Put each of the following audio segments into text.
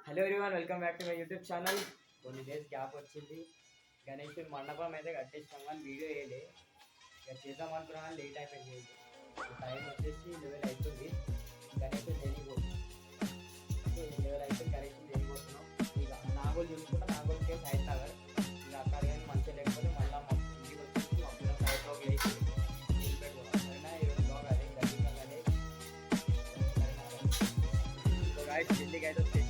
Hello everyone welcome back to my YouTube channel. కొన్ని days gap వచ్చింది. గణేష్ మండపం అయితే కట్టించాం కానీ వీడియో వేయలే. ఇక చేద్దాం అనుకున్నా లేట్ అయిపోయింది. టైం వచ్చేసి 11 అవుతుంది. గణేష్ తెలియబోతుంది. 11 అయిపోయింది. గణేష్ తెలియబోతున్నాం. ఇక నాగోలు చూసుకుంటా నాగోల్కి సైడ్ నగర్ ఇక అక్కడ కానీ మంచిగా లేకపోతే మళ్ళీ మా ఇంటికి వచ్చేసి అప్పుడు సైడ్లోకి వేసి సరేనా ఈరోజు బ్లాగ్ అదే గట్టిగా అదే గాయస్ ఢిల్లీకి అయితే వచ్చేసి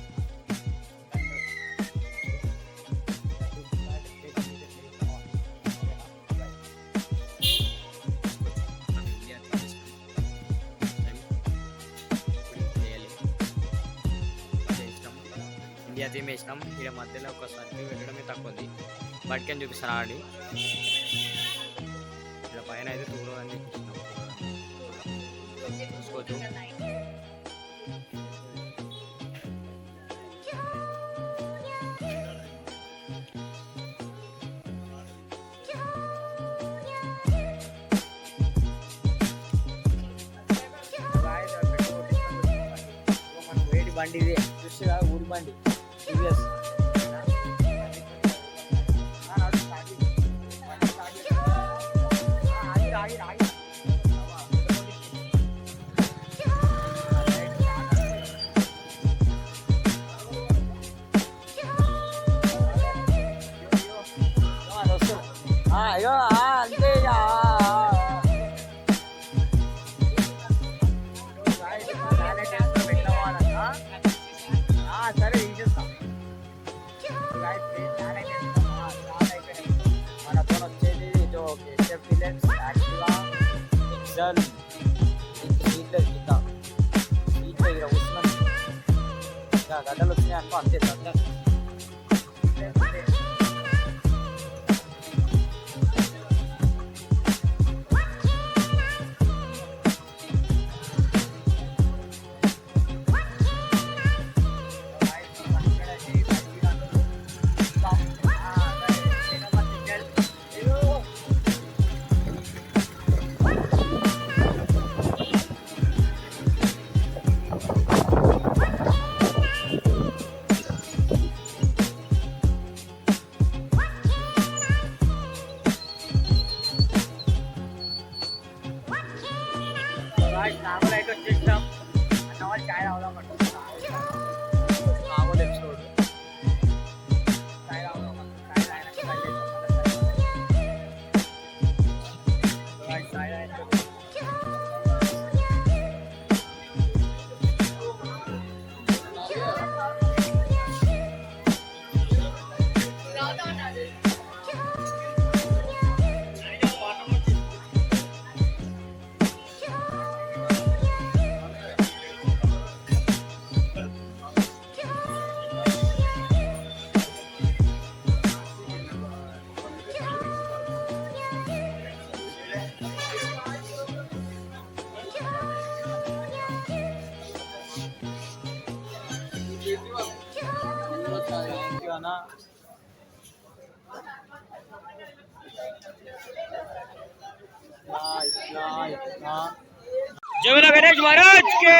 ఇండియా థీమ్ వేసినాం. ఇక్కడ మధ్యలో ఒకసారి పెట్టడమే తక్కువది. బట్కెన్ చూపిస్తాను ఆడి ఇలా పైన అయితే తూరు అని చూసుకోవచ్చు. వేడి బండి ఇదే చూసిగా ఊరి బండి టీవీఎస్ అయ్యో అంతే సరే తీసేస్తాం. మన ఫోన్ వచ్చేది యాక్టివా ఎక్సెల్ సీట్లో కింద సీట్లో ఇక్కడ కూర్చున్నాం. ఇక గడ్డలు వచ్చినాయి అనుకో అంతే గడ్డ. నాగోలు అయితే వచ్చేసాం. అన్న వాళ్ళు చాయ్ తాగుదాం నాగోలు ఎపిసోడ్ చాయ్ తాగుదాం. जय बोलो गणेश महाराज के।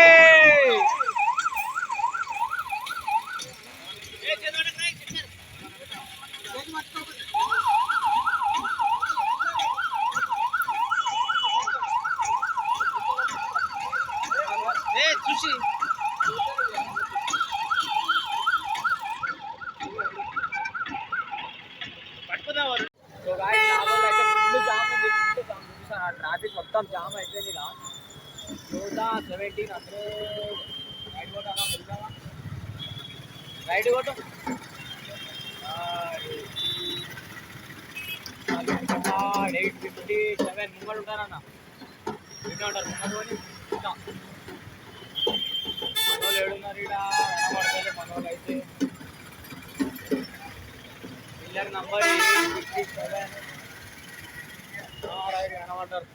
ట్రాఫిక్ మొత్తం జామ్ అయిపోయింది. 17 అసలు రైడ్ కొట్టాలా రైడ్ కొట్టు 857 ముంగడు ఉంటారన్న ఉంటారు. ముంగడు మనోళ్ళు ఏడున్నారు ఇక్కడ కనబడతారు. మనోళ్ళు అయితే పిల్లర్ నంబర్ 857 రైడ్ కనబడతారు.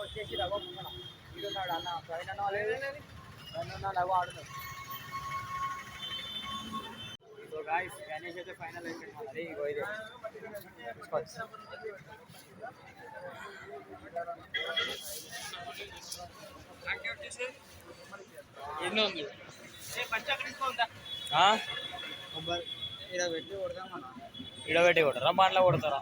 వచ్చేసి రవ్వ ఇడున్నాడు అన్న పైన అన్న ఆడున్నాడు. సో గాయ్స్ గణేష్ అయితే ఫైనల్ అయిపోయింది. మళ్ళీ ఇగో ఇదే ఇడబెట్టి కొడతారా బండ్లో కొడతారా?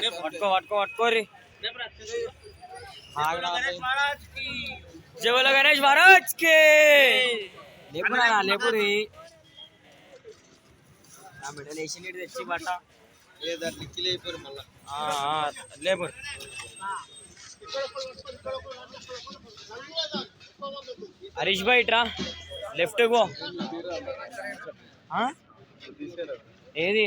ఇప్పుడు పట్టుకోరి. जय बोलो गणेश महाराज के। లేపురా లేపురి నా బిడ్డలు వేసి నీటి తెచ్చి బట్ట లేపు. హరీష్ భాయ్ ఇట్రా లెఫ్ట్ గో. ఏది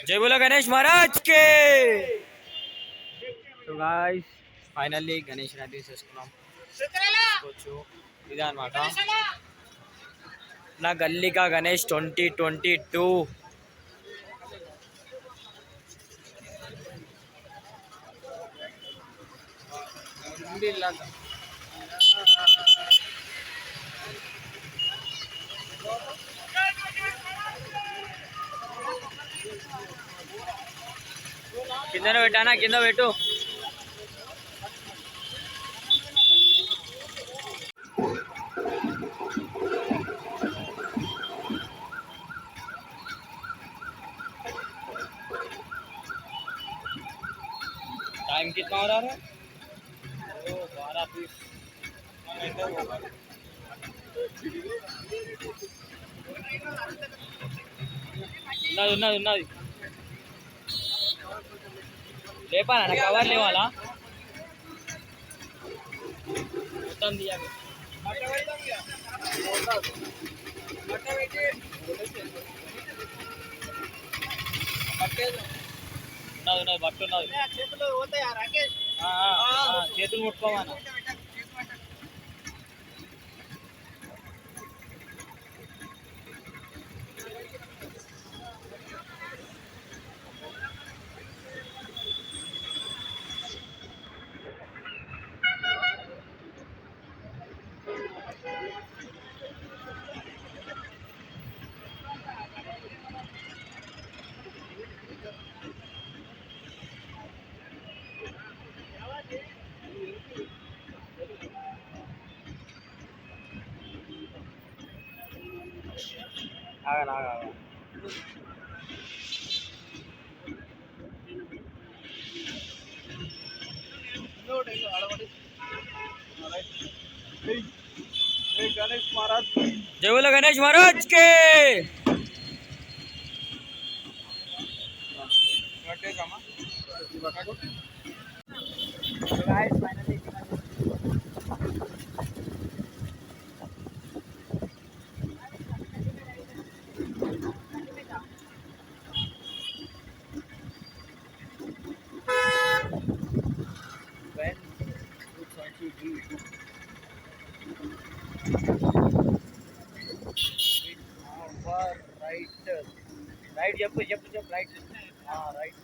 जय बोलो गणेश महाराज के। तो गाइस फाइनली गणेश రెడీ చేసుకున్నాం. ఇదే అన్నమాట నా గల్లీకా గణేష్ 2022. కిందనే పెట్టానా? కింద పెట్టు. टाइम कितना हो रहा है? 12:20. ఉన్నది లేపాలా? నా కవర్ లేవాలా? మొత్తం తీయాలి. ఉన్నది బట్టు ఉన్నది. చేతులు ముట్టుకోమన్నా. ఆగనా गणेश महाराज, जय बोलो गणेश महाराज के। राइट जब right right.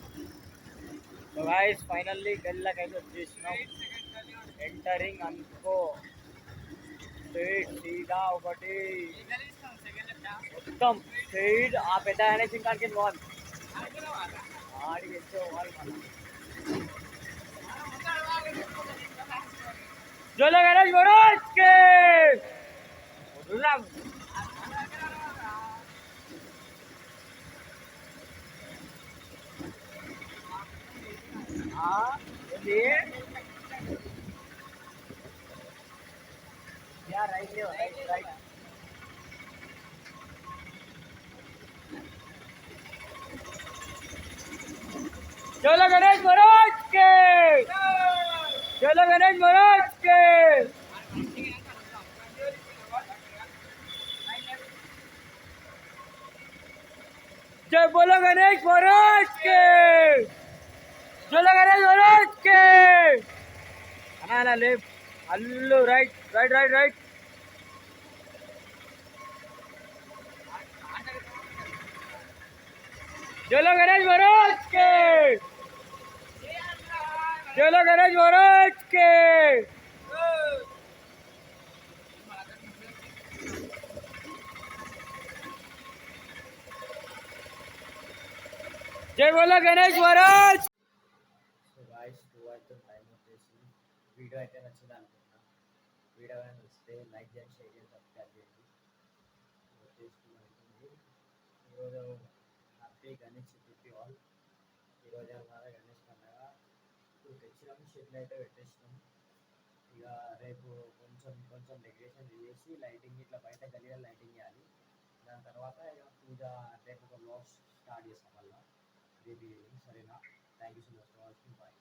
So guys, finally గల్లాకి అయితే వచ్చేసినాం. ఎంటరింగ్ అనుకో స్ట్రైట్ సీదా ఒకటి మొత్తం స్ట్రైట్ ఆ పెద్ద అనేసి కాడికి పోవాలి. ఆడికి వచ్చే పోవాలి మనం. జోలో గణేష్ महाराज के. यार राइट ले राइट. चलो गणेश महाराज के. चलो गणेश महाराज के. जय बोलो गणेश महाराज के, बोलो गणेश महाराज के। अना लेफ्ट, अल्लू राइट राइट राइट राइट। चलो गणेश महाराज के, चलो गणेश महाराज के। जय बोलो गणेश महाराज। సో గాయ్స్ 2 అయితే టైం వచ్చేసి వీడియో అయితే నచ్చింది అనుకుంటున్నా. వీడియో కానీ వస్తే లైక్ చేయండి, షేర్ చేయండి, సబ్స్క్రైబ్ చేయండి. ఈరోజు హ్యాపీ గణేష్ చతుర్థి ఆల్. ఈరోజు అన్నమాట గణేష్ పండుగ. ఇప్పుడు తెచ్చినాం, షెడ్లు అయితే పెట్టేసినాం. ఇక రేపు కొంచెం డెకరేషన్ చేసి లైటింగ్ ఇట్లా బయట గలీలో లైటింగ్ చేయాలి. దాని తర్వాత ఇక పూజ రేపు ఒక బ్లాగ్ స్టార్ట్ చేస్తాం మళ్ళీ. సరేనా? Thank you so much for watching. Bye.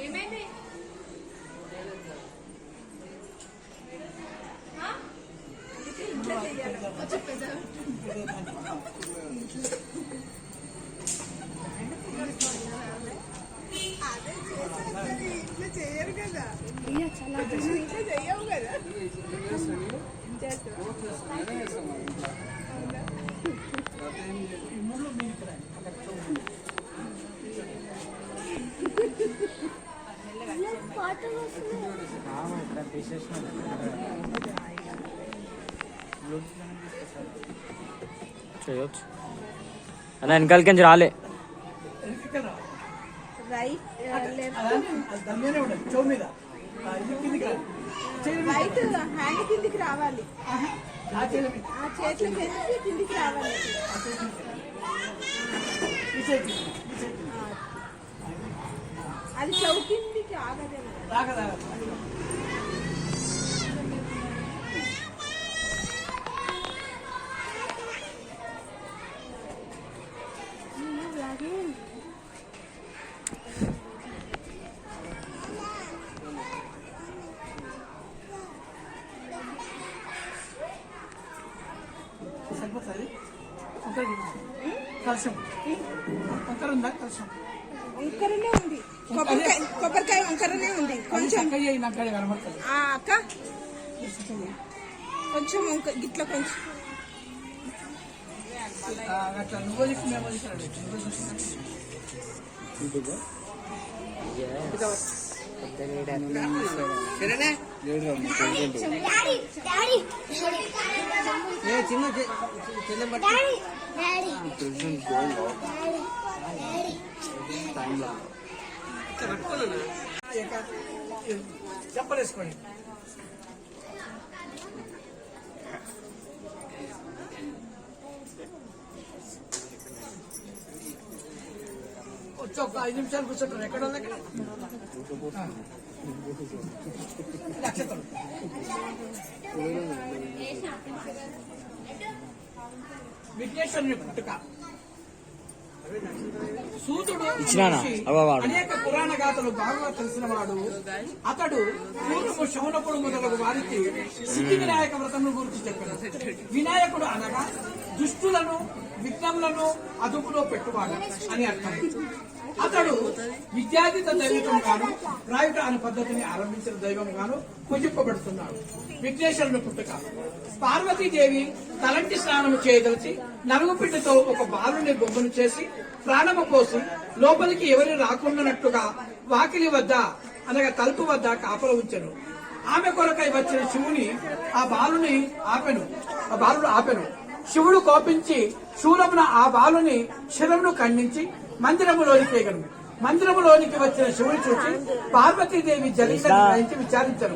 ఏమైంది? చేయరు కదా, చెయ్యవు కదా. చేయొచ్చు అలా వెనకాలకి రాలే. రైట్ రైట్ హ్యాండ్ కిందికి రావాలి, ఆ చేతుల కిందికి రావాలి. అది చౌ కిందికి ఆగదే. వంకరనే ఉంది, కొబ్బరికాయ వంకరనే ఉంది. కొంచెం అక్క కొంచెం గిట్ల కొంచెం చెప్పలేసుకోండి. వచ్చి ఒక 5 నిమిషాలు కూర్చోండి. ఎక్కడ ఉంది అక్కడ నక్షత్రం విఘ్నేశ్వరుని పుట్టుక. సూతుడు అనేక పురాణ గాథలు బాగా తెలిసిన వాడు. అతడు పూర్వము శౌనకుడు మొదలగు వారికి సిద్ధి వినాయక వ్రతమును గురించి చెప్పాడు. వినాయకుడు అనగా దుష్టులను విఘ్నములను అదుపులో పెట్టువాడు అని అర్థం. అతడు విద్యాతీత దైవం గాను రాయుట అనే పద్ధతిని ఆరంభించిన దైవం గాను పూజింపబడుతున్నాడు. విఘ్నేశ్వరుని పుట్టుక. పార్వతీదేవి తలంటి స్నానము చేయదలిచి నలుగుపిడ్డతో ఒక బాలుని బొమ్మను చేసి ప్రాణము పోసి లోపలికి ఎవరి రాకుండానట్టుగా వాకిలి వద్ద అనగా తలుపు వద్ద కాపల ఉంచెను. ఆమె కొరకై వచ్చిన శివుని ఆ బాలుని ఆపెను. శివుడు కోపించి శూలమున ఆ బాలుని శిరమును ఖండించి మందిరములోనికి వేగను. మందిరములోనికి వచ్చిన శివుని చూసి పార్వతీదేవి జరిగిందని గ్రహించి విచారించను.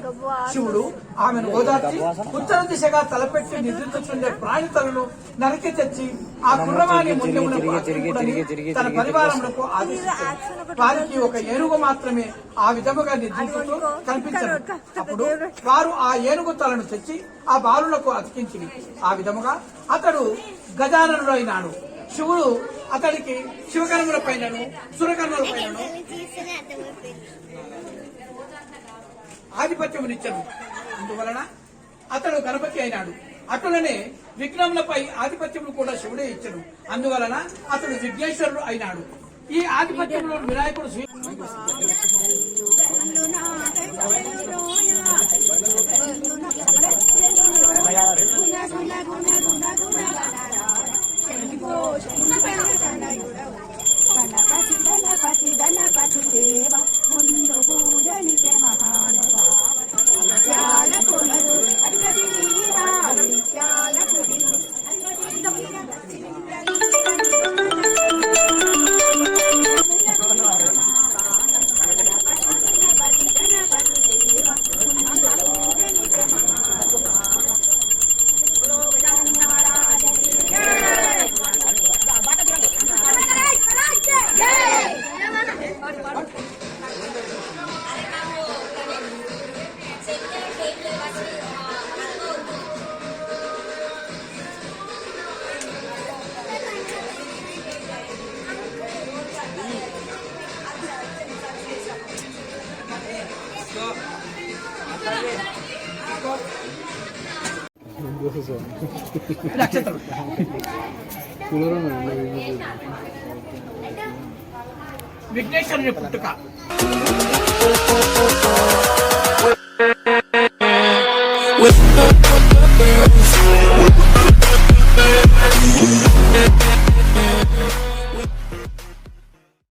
శివుడు ఆమెను ఓదార్చి ఉత్తర దిశగా తలపెట్టి నిద్రించుతుండే ప్రాణితలను నరికి తెచ్చి ఆ కుర్రవాణి ముందుమునకు అర్పింపుడని తన పరివారములకు ఆదేశించారు. వారికి ఒక ఏనుగు మాత్రమే ఆ విధముగా నిద్రించుతూ కనిపించను. అప్పుడు వారు ఆ ఏనుగు తలను తెచ్చి ఆ బాలులకు అతికించింది. ఆ విధముగా అతడు గజాననుడు అయినాడు. శివుడు అతడికి శివకర్మల పైనను సురకర్మల పైనను ఆధిపత్యమునిచ్చను. అందువలన అతడు గణపతి అయినాడు. అటులనే విఘ్నములపై ఆధిపత్యమును కూడా శివుడే ఇచ్చను. అందువలన అతడు విఘ్నేశ్వరుడు అయినాడు. ఈ ఆధిపత్యంలో వినాయకుడు గణపతి దేవ ముందు పూజనికే మహానుభావుడు అధిపతి విఘ్నేశ్వరుని పుట్టుక.